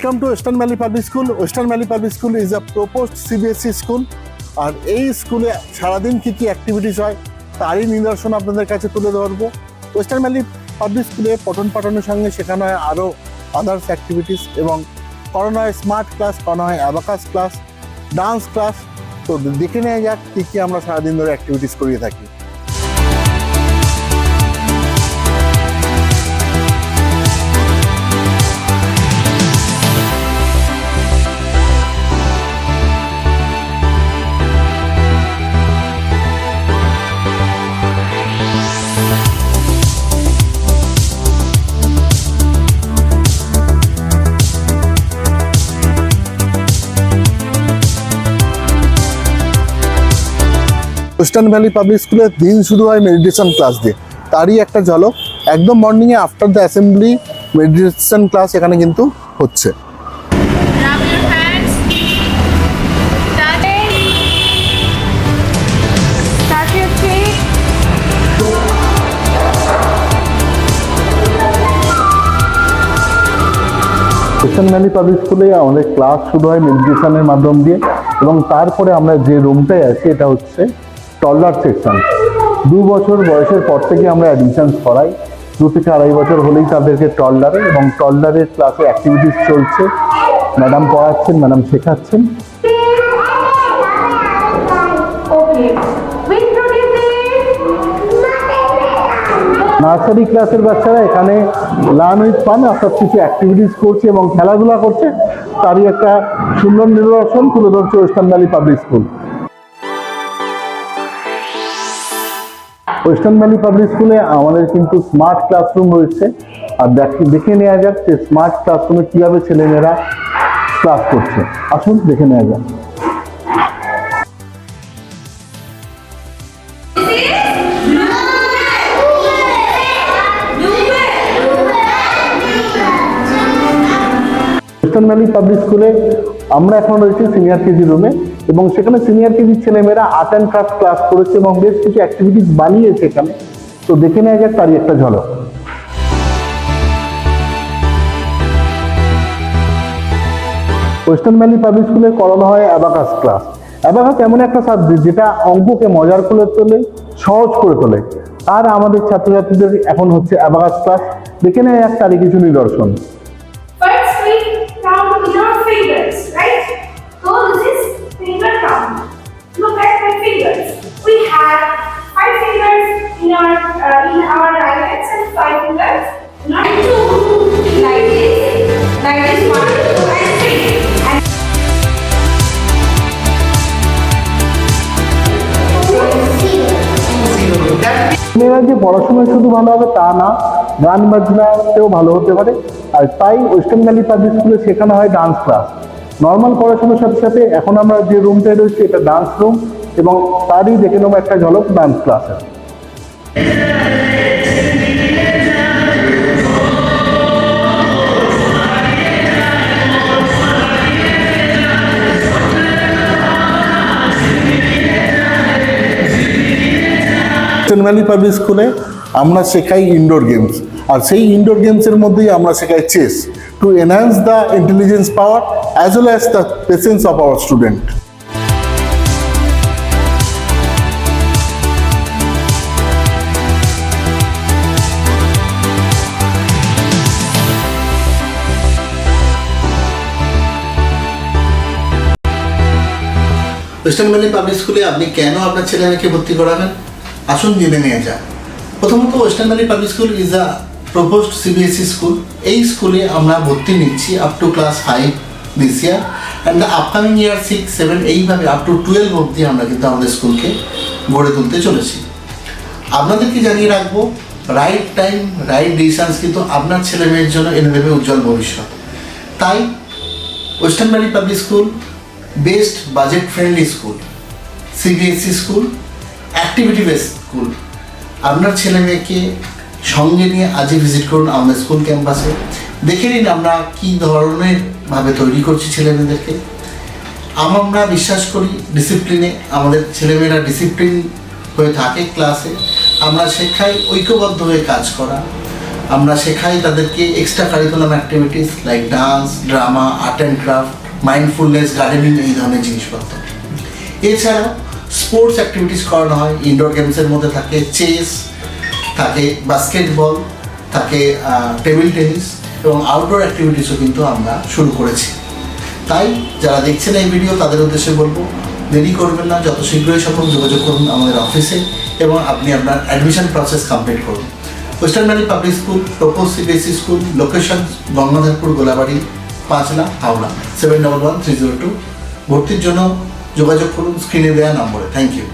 Welcome to Western valley public School. Western valley public School is a proposed CBSE school. আর এই স্কুলে সারাদিন কী কী activities হয় তারই নিদর্শন আপনাদের কাছে তুলে ধরবো। ওয়েস্টার্ন ভ্যালি পাবলিক স্কুলে পঠন পাঠনের সঙ্গে শেখানো হয় আরও আদার্স অ্যাক্টিভিটিস এবং করানো হয় স্মার্ট ক্লাস, করানো হয় অ্যাবাকাস ক্লাস, ডান্স ক্লাস। তো দেখে নেওয়া যাক কী কী আমরা সারাদিন ধরে অ্যাক্টিভিটিস করিয়ে থাকি। ওয়েস্টার্ন ভ্যালি পাবলিক স্কুলের দিন শুরু হয় মেডিটেশন ক্লাস দিয়ে, তারই একটা ঝলক। একদম মর্নিংয়ে after the assembly meditation class এখানে কিন্তু হচ্ছে। ওয়েস্টার্ন ভ্যালি পাবলিক স্কুলে আমাদের ক্লাস শুরু হয় মেডিটেশনের মাধ্যম দিয়ে এবং তারপরে আমরা যে রুমটায় আছি এটা হচ্ছে টডলার সেকশন। 2 বছর বয়সের পর থেকে আমরা অ্যাডমিশন করাই। 2 থেকে 2.5 বছর হলেই তাদেরকে টডলারে, এবং টডলারের ক্লাসে অ্যাক্টিভিটিস চলছে। ম্যাডাম পড়াচ্ছেন, ম্যাডাম শেখাচ্ছেন। নার্সারি ক্লাসের বাচ্চারা এখানে লার্ন উইথ ফান সব কিছু অ্যাক্টিভিটিস করছে এবং খেলাধুলা করছে, তারই একটা সুন্দর নিদর্শন তুলে ধরছে western valley public School. Western valley public স্কুলে আমাদের কিন্তু স্মার্ট ক্লাসরুম রয়েছে। আর দেখে নেওয়া যাক যে স্মার্ট ক্লাসরুমে কীভাবে ছেলেমেয়েরা ক্লাস করছে। আসুন দেখে নেওয়া যাক। ওয়েস্টার্ন ভ্যালি পাবলিক স্কুলে আমরা এখন রয়েছি সিনিয়র কেজি রুমে, এবং সেখানে সিনিয়র কেজির ছেলেমেয়েরা আর্ট অ্যান্ড ক্রাফট ক্লাস করেছে এবং বেশ কিছু অ্যাক্টিভিটিস বানিয়েছে এখানে। তো দেখে নেওয়া যাক তারই একটা ঝলক। ওয়েস্টার্ন ভ্যালি পাবলিক স্কুলে করানো হয় অ্যাবাকাস ক্লাস। অ্যাবাকাস এমন একটা সাবজেক্ট যেটা অঙ্ককে মজার করে তোলে, সহজ করে তোলে। আর আমাদের ছাত্রছাত্রীদের এখন হচ্ছে অ্যাবাকাস ক্লাস। দেখে নেওয়া যাক তারই কিছু নিদর্শন। Fingers, right? So this is finger count. Look at my fingers. We have 5 fingers in our right hands and 5 fingers in our two. Like this 1, 2, and 3. মেয়েরা যে পড়াশোনায় শুধু ভালো হবে তা না, গান বাজনাতেও ভালো হতে পারে। আর তাই ওয়েস্টার্ন ভ্যালি পাবলিক স্কুলে শেখানো হয় ডান্স ক্লাস। নর্মাল পড়াশোনার সাথে সাথে এখন আমরা যে রুমটায় রয়েছে এটা ডান্স রুম, এবং তারই দেখে নেবো একটা ঝলক ডান্স ক্লাসের। ওয়েস্টার্ন ভ্যালি পাবলিক স্কুলে আমরা শেখাই ইনডোর গেমস, আর সেই ইনডোর গেমসের মধ্যেই আমরা শেখাই chess to enhance the intelligence power as well as the patience of our student. Western valley public স্কুলে আপনি কেন আপনার ছেলে মেয়েকে ভর্তি করাবেন, আসুন জেনে নিয়ে যান। প্রথমত Western valley public School is a proposed CBSE school. এই স্কুলে আমরা ভর্তি নিচ্ছি up to class 5 this year, and the upcoming year 6, 7 এইভাবে আপ টু 12 অবধি আমরা কিন্তু আমাদের স্কুলকে গড়ে তুলতে চলেছি। আপনাদেরকে জানিয়ে রাখবো, রাইট টাইম রাইট ডিসিশনস কিন্তু আপনার ছেলে মেয়ের জন্য এনে দেবে উজ্জ্বল ভবিষ্যৎ। তাই western valley public school best budget friendly school, CBSE school, activity based school. আপনার ছেলে মেয়েকে সঙ্গে নিয়ে আজই ভিজিট করুন আমাদের স্কুল ক্যাম্পাসে। দেখে নিন আমরা কী ধরনের ভাবে তৈরি করছি ছেলে মেয়েদেরকে। আমরা বিশ্বাস করি ডিসিপ্লিনে, আমাদের ছেলেমেয়েরা ডিসিপ্লিন হয়ে থাকে ক্লাসে। আমরা শেখাই ঐক্যবদ্ধ হয়ে কাজ করা, আমরা শেখাই তাদেরকে extra curriculum activities like dance, drama, art and craft, mindfulness, gardening, এই ধরনের জিনিসপত্র। এছাড়াও স্পোর্টস অ্যাক্টিভিটিস করানো হয়। ইনডোর গেমসের মধ্যে থাকে চেস, থাকে বাস্কেটবল, থাকে টেবিল টেনিস এবং আউটডোর অ্যাক্টিভিটিসও কিন্তু আমরা শুরু করেছি। তাই যারা দেখছেন এই ভিডিও তাদের উদ্দেশ্যে বলবো, দেরি করবেন না, যত শীঘ্রই সম্ভব যোগাযোগ করুন আমাদের অফিসে এবং আপনি আপনার অ্যাডমিশন প্রসেস কমপ্লিট করুন। Western valley public school, propose CBSE school, location Gangadharpur, Golabari, 5 Howrah, 711302। ভর্তির জন্য যোগাযোগ করুন স্ক্রিনে দেওয়া নম্বরে। Thank you.